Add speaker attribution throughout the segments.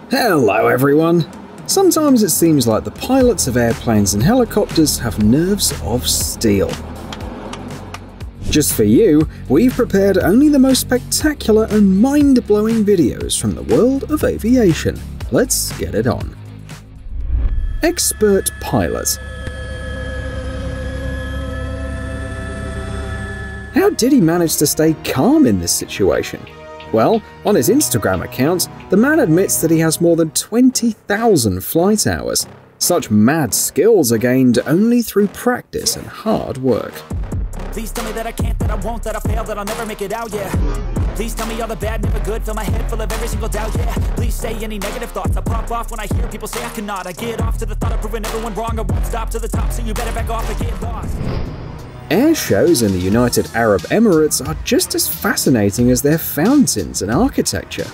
Speaker 1: Hello everyone! Sometimes it seems like the pilots of airplanes and helicopters have nerves of steel. Just for you, we've prepared only the most spectacular and mind-blowing videos from the world of aviation. Let's get it on. Expert pilot. How did he manage to stay calm in this situation? Well, on his Instagram account, the man admits that he has more than 20,000 flight hours. Such mad skills are gained only through practice and hard work.
Speaker 2: Please tell me that I can't, that I won't, that I fail, that I'll never make it out, yeah. Please tell me all the bad, never good, fill my head full of every single doubt, yeah. Please say any negative thoughts, I pop off when I hear people say I cannot. I get off to the thought of proving everyone wrong, I won't stop to the top, so you better back off and get lost.
Speaker 1: Air shows in the United Arab Emirates are just as fascinating as their fountains and architecture.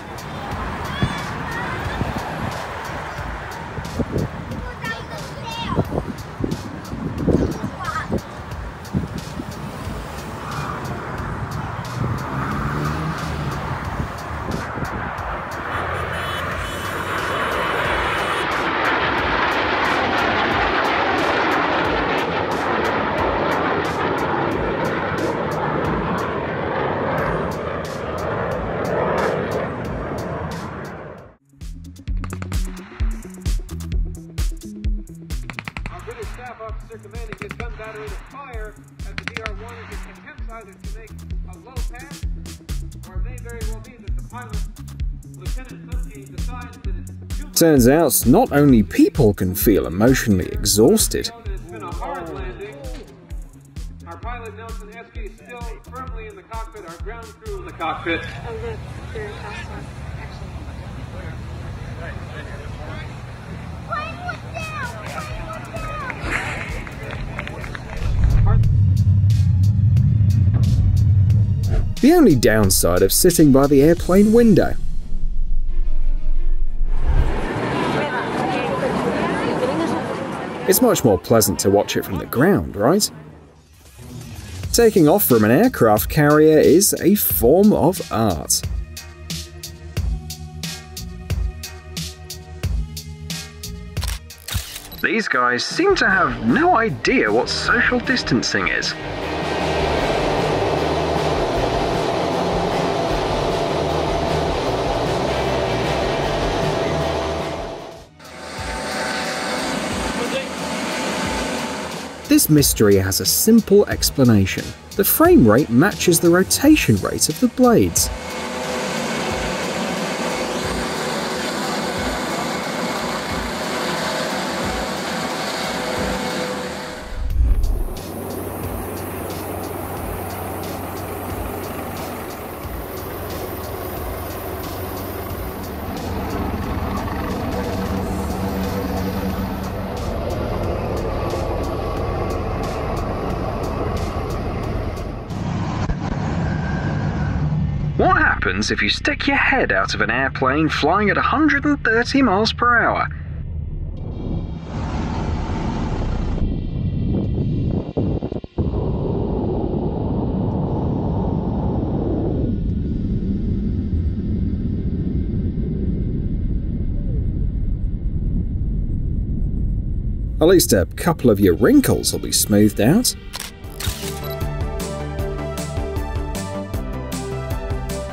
Speaker 3: Staff officer commanding his gun battery to fire at the DR-1 as it attempts either to make a low pass, or it may very well be that the pilot, Lieutenant Sunsky, decides that it's too...
Speaker 1: Turns out, not only people can feel emotionally exhausted.
Speaker 3: It's been a hard landing. Our pilot, Nelson Esky, is still firmly in the cockpit, our ground crew in the cockpit.
Speaker 4: Oh, look, very fast one, actually. Plane was down! Plane was down!
Speaker 1: The only downside of sitting by the airplane window. It's much more pleasant to watch it from the ground, right? Taking off from an aircraft carrier is a form of art. These guys seem to have no idea what social distancing is. This mystery has a simple explanation. The frame rate matches the rotation rate of the blades. What happens if you stick your head out of an airplane flying at 130 miles per hour? At least a couple of your wrinkles will be smoothed out.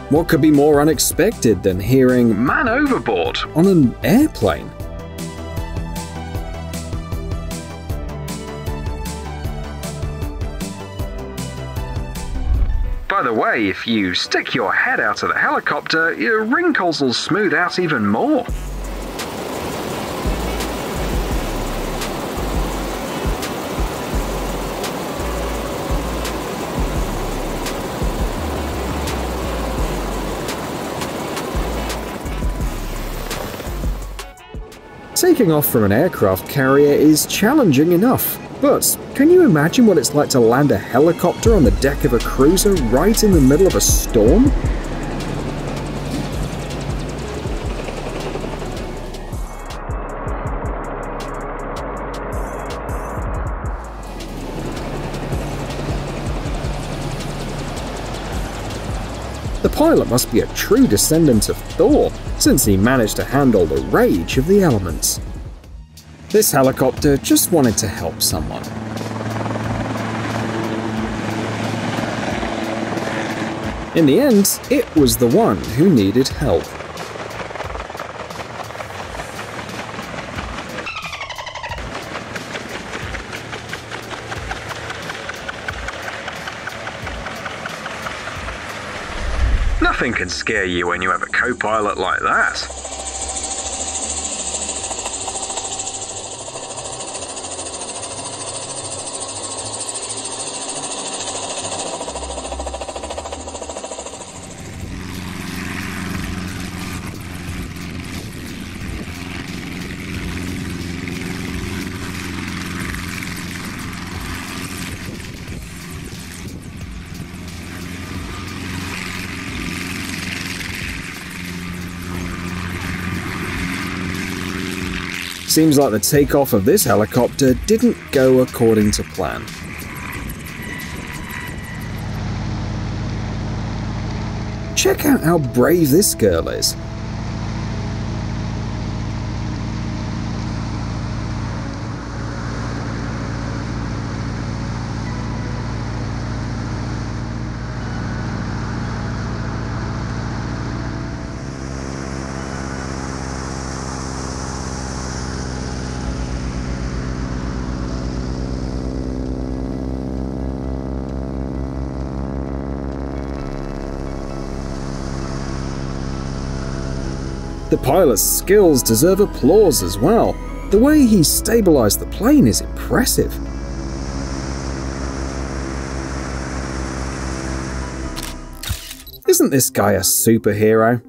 Speaker 1: What could be more unexpected than hearing "man overboard" on an airplane? By the way, if you stick your head out of the helicopter, your wrinkles will smooth out even more. Taking off from an aircraft carrier is challenging enough, but can you imagine what it's like to land a helicopter on the deck of a cruiser right in the middle of a storm? The pilot must be a true descendant of Thor, since he managed to handle the rage of the elements. This helicopter just wanted to help someone. In the end, it was the one who needed help.
Speaker 5: Nothing can scare you when you have a co-pilot like that.
Speaker 1: Seems like the takeoff of this helicopter didn't go according to plan. Check out how brave this girl is. The pilot's skills deserve applause as well. The way he stabilized the plane is impressive. Isn't this guy a superhero?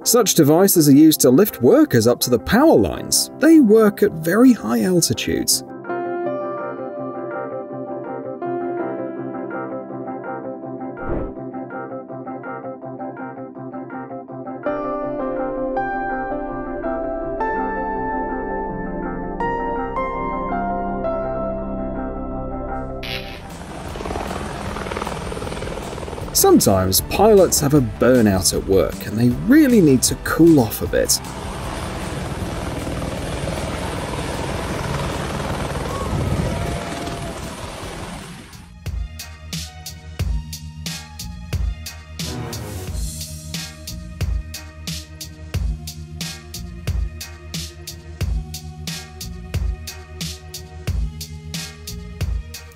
Speaker 1: Such devices are used to lift workers up to the power lines. They work at very high altitudes. Sometimes pilots have a burnout at work and they really need to cool off a bit.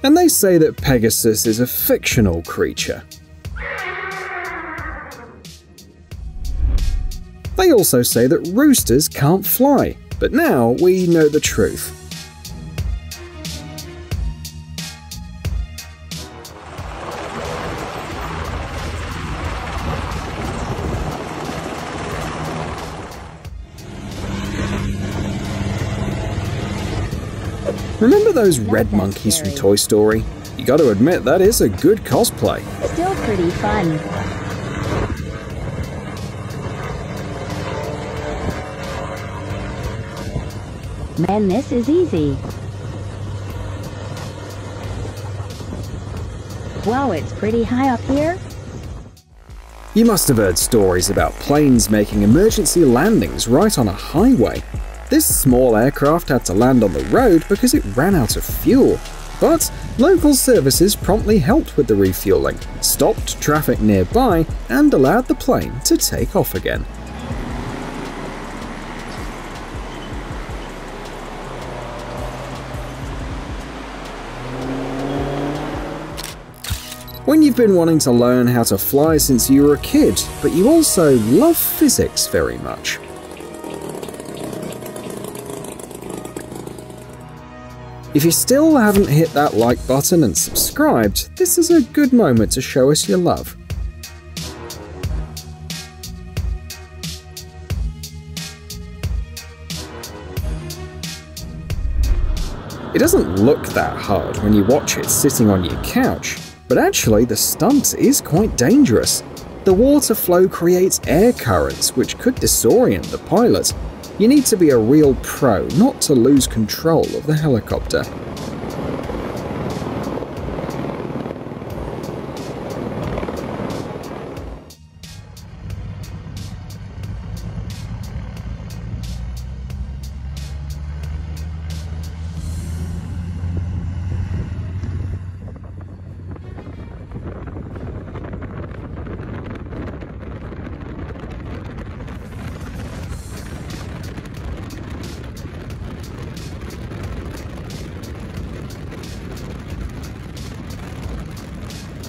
Speaker 1: And they say that Pegasus is a fictional creature. They also say that roosters can't fly, but now we know the truth. Remember those red monkeys from Toy Story? You gotta admit that is a good cosplay.
Speaker 6: Still pretty fun. Man, this is easy. Wow, it's pretty high up here.
Speaker 1: You must have heard stories about planes making emergency landings right on a highway. This small aircraft had to land on the road because it ran out of fuel. But local services promptly helped with the refueling, stopped traffic nearby, and allowed the plane to take off again. When you've been wanting to learn how to fly since you were a kid, but you also love physics very much. If you still haven't hit that like button and subscribed, this is a good moment to show us your love. It doesn't look that hard when you watch it sitting on your couch, but actually the stunt is quite dangerous. The water flow creates air currents which could disorient the pilot. You need to be a real pro not to lose control of the helicopter.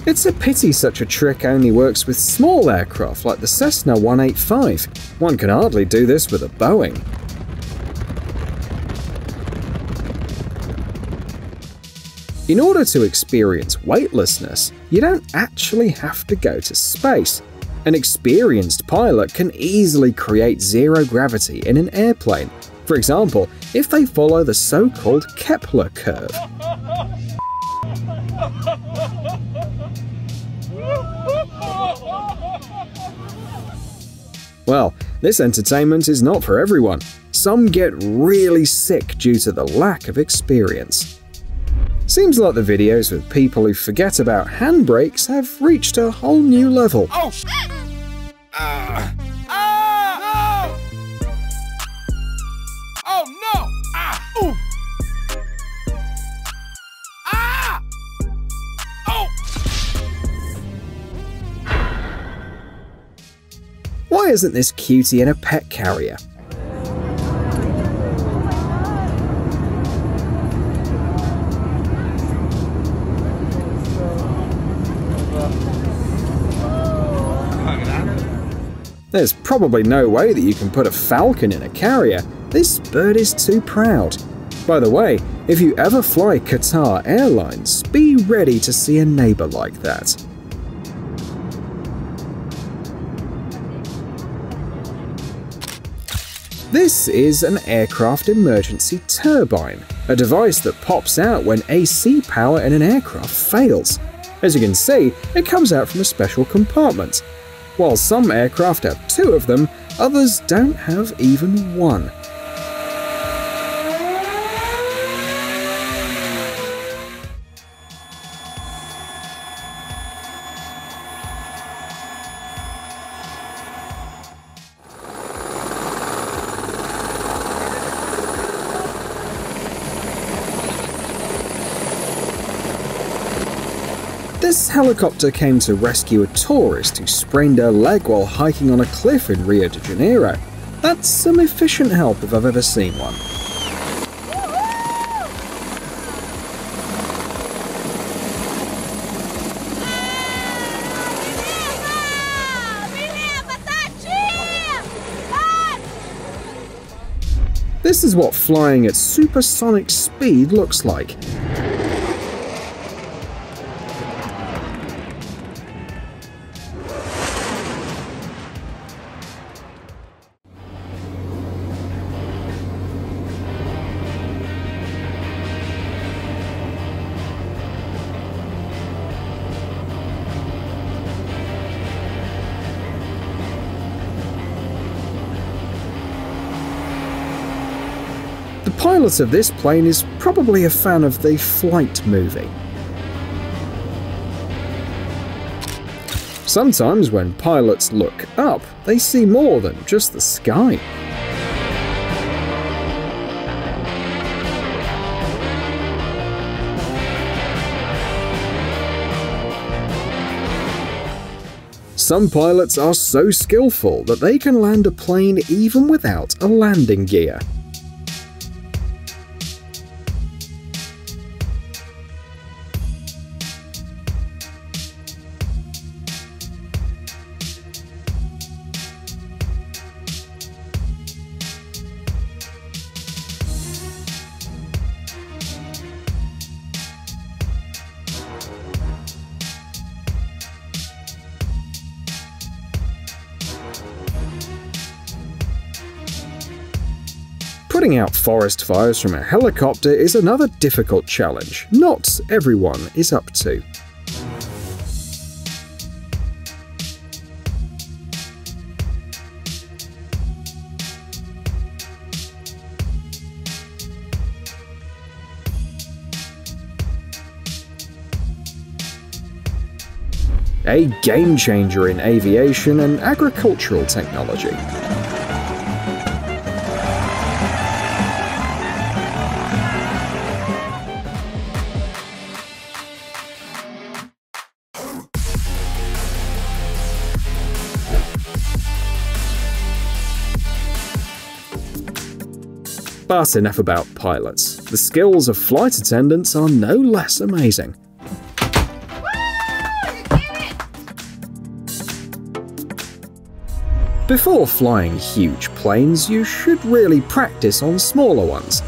Speaker 1: It's a pity such a trick only works with small aircraft like the Cessna 185. One can hardly do this with a Boeing. In order to experience weightlessness, you don't actually have to go to space. An experienced pilot can easily create zero gravity in an airplane. For example, if they follow the so-called Kepler curve. Well, this entertainment is not for everyone. Some get really sick due to the lack of experience. Seems like the videos with people who forget about handbrakes have reached a whole new level.
Speaker 7: Oh! No! Oh no! Ooh! Oh!
Speaker 1: Why isn't this cutie in a pet carrier? There's probably no way that you can put a falcon in a carrier. This bird is too proud. By the way, if you ever fly Qatar Airlines, be ready to see a neighbor like that. This is an aircraft emergency turbine, a device that pops out when AC power in an aircraft fails. As you can see, it comes out from a special compartment. While some aircraft have 2 of them, others don't have even one. This helicopter came to rescue a tourist who sprained her leg while hiking on a cliff in Rio de Janeiro. That's some efficient help if I've ever seen one. This is what flying at supersonic speed looks like. The pilot of this plane is probably a fan of the Flight movie. Sometimes when pilots look up, they see more than just the sky. Some pilots are so skillful that they can land a plane even without a landing gear. Putting out forest fires from a helicopter is another difficult challenge not everyone is up to. a game changer in aviation and agricultural technology. But enough about pilots. The skills of flight attendants are no less amazing. Before flying huge planes, you should really practice on smaller ones.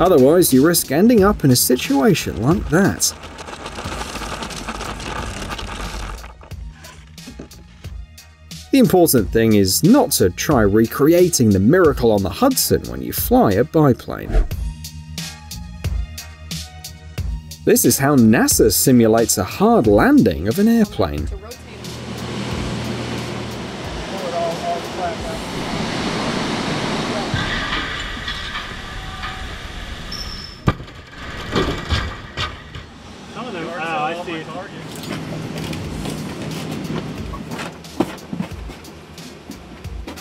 Speaker 1: Otherwise, you risk ending up in a situation like that. The important thing is not to try recreating the miracle on the Hudson when you fly a biplane. This is how NASA simulates a hard landing of an airplane.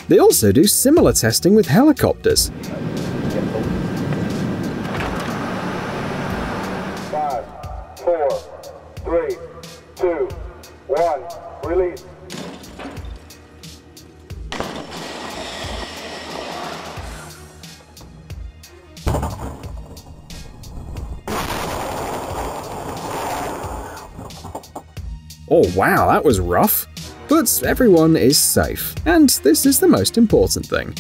Speaker 1: They also do similar testing with helicopters.
Speaker 3: 5, 4, 3, 2, 1, release.
Speaker 1: Oh wow, that was rough. But everyone is safe, and this is the most important thing.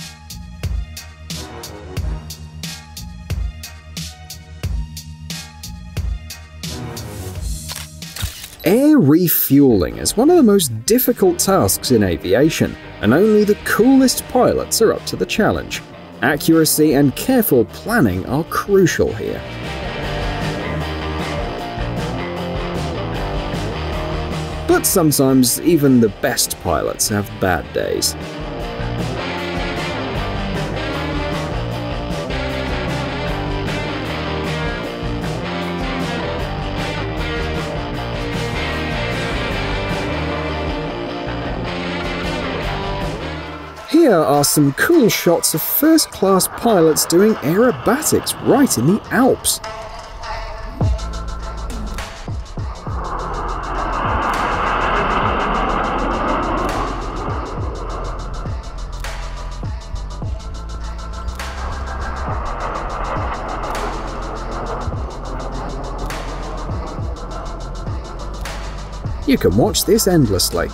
Speaker 1: Air refueling is one of the most difficult tasks in aviation, and only the coolest pilots are up to the challenge. Accuracy and careful planning are crucial here. But sometimes even the best pilots have bad days. Here are some cool shots of first-class pilots doing aerobatics right in the Alps. You can watch this endlessly.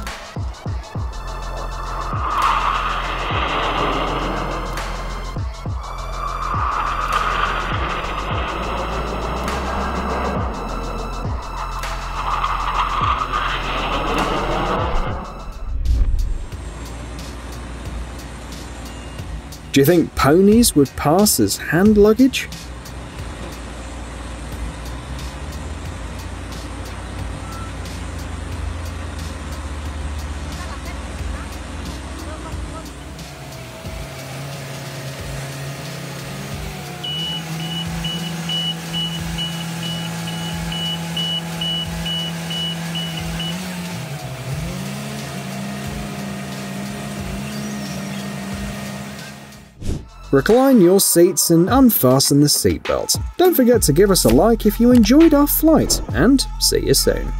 Speaker 1: Do you think ponies would pass as hand luggage? Recline your seats and unfasten the seatbelt. Don't forget to give us a like if you enjoyed our flight, and see you soon.